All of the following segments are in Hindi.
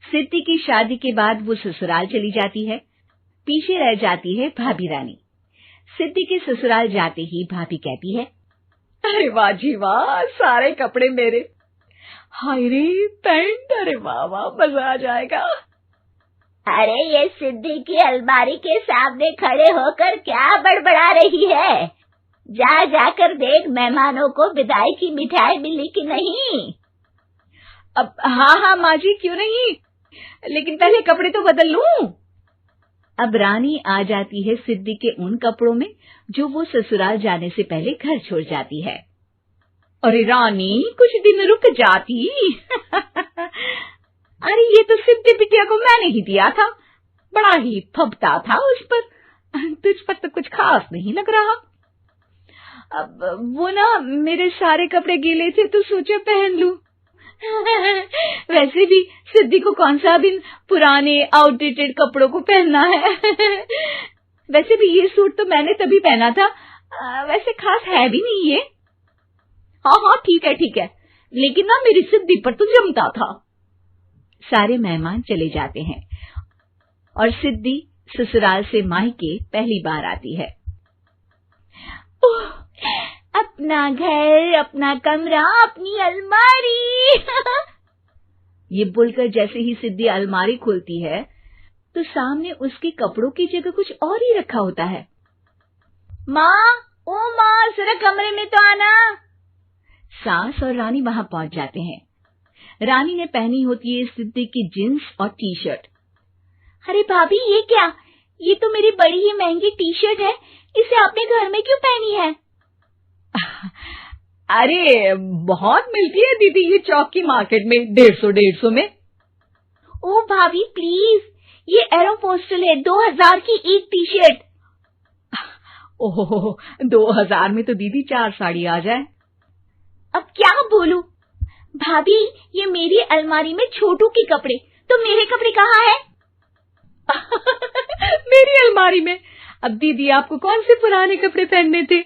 सिद्धि की शादी के बाद वो ससुराल चली जाती है। पीछे रह जाती है भाभी रानी। सिद्धि के ससुराल जाते ही भाभी कहती है, अरे वाह जी वाह, सारे कपड़े मेरे। हाय रे पैंट, अरे वाह वाह, मजा आ जाएगा। अरे ये सिद्धि की अलमारी के सामने खड़े होकर क्या बड़बड़ा रही है? जा जाकर देख मेहमानों को विदाई की मिठाई मिली कि नहीं। अब हाँ माँ जी, क्यों नहीं, लेकिन पहले कपड़े तो बदल लूं। अब रानी आ जाती है सिद्धि के उन कपड़ों में जो वो ससुराल जाने से पहले घर छोड़ जाती है। अरे रानी, कुछ दिन रुक जाती। अरे ये तो सिद्धि बिटिया को मैंने ही दिया था, बड़ा ही फबता था उस पर, तुझ पर तो कुछ खास नहीं लग रहा। अब वो ना मेरे सारे कपड़े गीले थे तो सोचा पहन लूं। वैसे भी सिद्धि को कौन सा दिन पुराने आउटडेटेड कपड़ों को पहनना है। वैसे भी ये सूट तो मैंने तभी पहना था, वैसे खास है भी नहीं ये। हाँ ठीक है, लेकिन ना मेरी सिद्धि पर तो जमता था। सारे मेहमान चले जाते हैं और सिद्धि ससुराल से मायके पहली बार आती है। अपना घर, अपना कमरा, अपनी अलमारी। ये बोलकर जैसे ही सिद्धि अलमारी खोलती है तो सामने उसके कपड़ों की जगह कुछ और ही रखा होता है। माँ, ओ माँ, जरा कमरे में तो आना। सास और रानी वहां पहुंच जाते हैं। रानी ने पहनी होती है सिद्धि की जींस और टी शर्ट। अरे भाभी, ये क्या? ये तो मेरी बड़ी ही महंगी टी शर्ट है, इसे आपने घर में क्यों पहनी है? अरे बहुत मिलती है दीदी ये चौक की मार्केट में, 150 में। ओ भाभी प्लीज, ये एरोपोस्टल है, 2000 की एक टी शर्ट। ओह, 2000 में तो दीदी 4 साड़ी आ जाए। अब क्या बोलूं? भाभी, ये मेरी अलमारी में छोटू के कपड़े, तो मेरे कपड़े कहाँ हैं? मेरी अलमारी में? अब दीदी आपको कौन से पुराने कपड़े पहनने थे?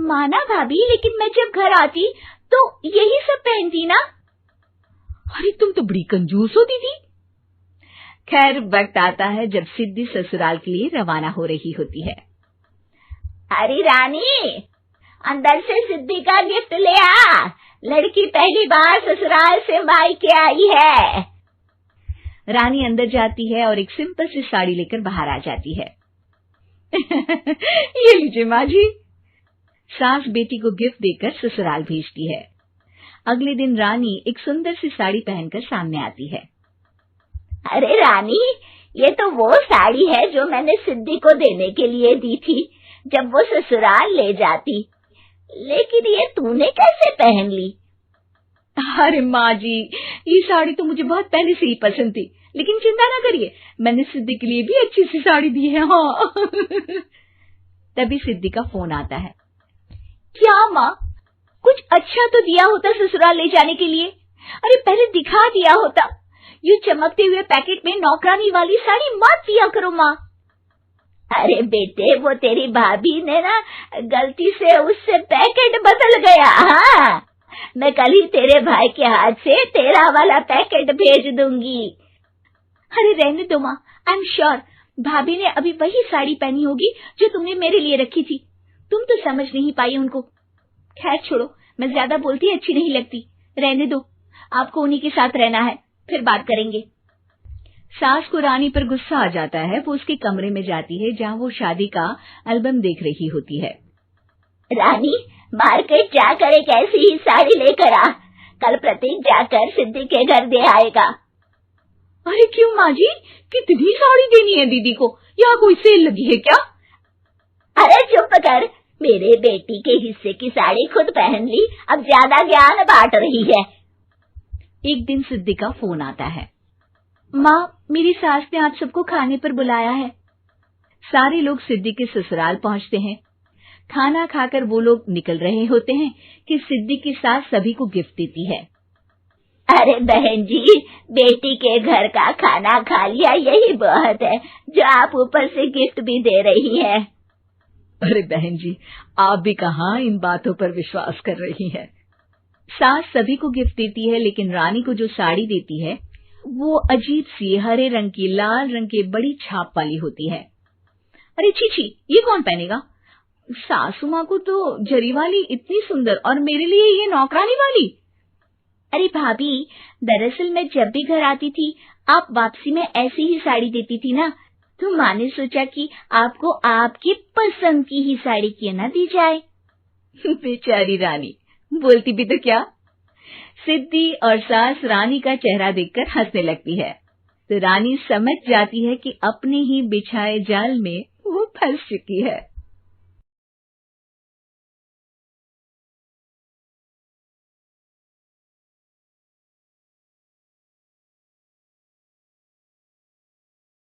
माना भाभी, लेकिन मैं जब घर आती तो यही सब पहनती ना। अरे तुम तो बड़ी कंजूस हो दीदी। खैर, वक्त आता है जब सिद्धि ससुराल के लिए रवाना हो रही होती है। अरे रानी, अंदर से सिद्धि का गिफ्ट ले आ, लड़की पहली बार ससुराल से मायके आई है। रानी अंदर जाती है और एक सिंपल सी साड़ी लेकर बाहर आ जाती है। ये लीजिए माँ जी। सास बेटी को गिफ्ट देकर ससुराल भेजती है। अगले दिन रानी एक सुंदर सी साड़ी पहनकर सामने आती है। अरे रानी, ये तो वो साड़ी है जो मैंने सिद्धि को देने के लिए दी थी जब वो ससुराल ले जाती, लेकिन ये तूने कैसे पहन ली? अरे माँ जी, ये साड़ी तो मुझे बहुत पहले से ही पसंद थी, लेकिन चिंता ना करिए, मैंने सिद्धि के लिए भी अच्छी सी साड़ी दी है। हाँ। तभी सिद्धि का फोन आता है। क्या माँ, कुछ अच्छा तो दिया होता ससुराल ले जाने के लिए। अरे पहले दिखा दिया होता। ये चमकते हुए पैकेट में नौकरानी वाली साड़ी मत दिया करो माँ। अरे बेटे, वो तेरी भाभी ने ना गलती से उससे पैकेट बदल गया। हाँ, मैं कल ही तेरे भाई के हाथ से तेरा वाला पैकेट भेज दूंगी। अरे रहने दो माँ, आई एम श्योर भाभी ने अभी वही साड़ी पहनी होगी जो तुमने मेरे लिए रखी थी। तुम तो समझ नहीं पाई उनको। खैर छोड़ो, मैं ज्यादा बोलती अच्छी नहीं लगती, रहने दो, आपको उन्हीं के साथ रहना है, फिर बात करेंगे। सास को रानी पर गुस्सा आ जाता है। वो उसके कमरे में जाती है जहाँ वो शादी का एल्बम देख रही होती है। रानी, मार्केट जाकर एक ऐसी ही साड़ी लेकर आ, कल प्रतीक जाकर सिद्धि के घर दे आएगा। अरे क्यों माँ जी, कितनी साड़ी देनी है दीदी को? यहाँ कोई सेल लगी है क्या? अरे चुप कर, मेरे बेटी के हिस्से की साड़ी खुद पहन ली, अब ज्यादा ज्ञान बांट रही है। एक दिन सिद्धि का फोन आता है। माँ, मेरी सास ने आप सबको खाने पर बुलाया है। सारे लोग सिद्धि के ससुराल पहुँचते हैं। खाना खाकर वो लोग निकल रहे होते हैं कि सिद्धि की सास सभी को गिफ्ट देती है। अरे बहन जी, बेटी के घर का खाना खा लिया, यही बहुत है जो आप ऊपर से गिफ्ट भी दे रही है। अरे बहन जी, आप भी कहाँ इन बातों पर विश्वास कर रही हैं। सास सभी को गिफ्ट देती है, लेकिन रानी को जो साड़ी देती है वो अजीब सी हरे रंग की लाल रंग के बड़ी छाप वाली होती है। अरे छी, ये कौन पहनेगा? सासू माँ को तो जरी वाली इतनी सुंदर, और मेरे लिए ये नौकरानी वाली। अरे भाभी, दरअसल मैं जब भी घर आती थी आप वापसी में ऐसी ही साड़ी देती थी ना, तो माँ ने सोचा कि आपको आपकी पसंद की ही साड़ी क्यों ना दी जाए। बेचारी रानी, बोलती भी तो क्या। सिद्धि और सास रानी का चेहरा देखकर हंसने लगती है, तो रानी समझ जाती है कि अपने ही बिछाए जाल में वो फंस चुकी है।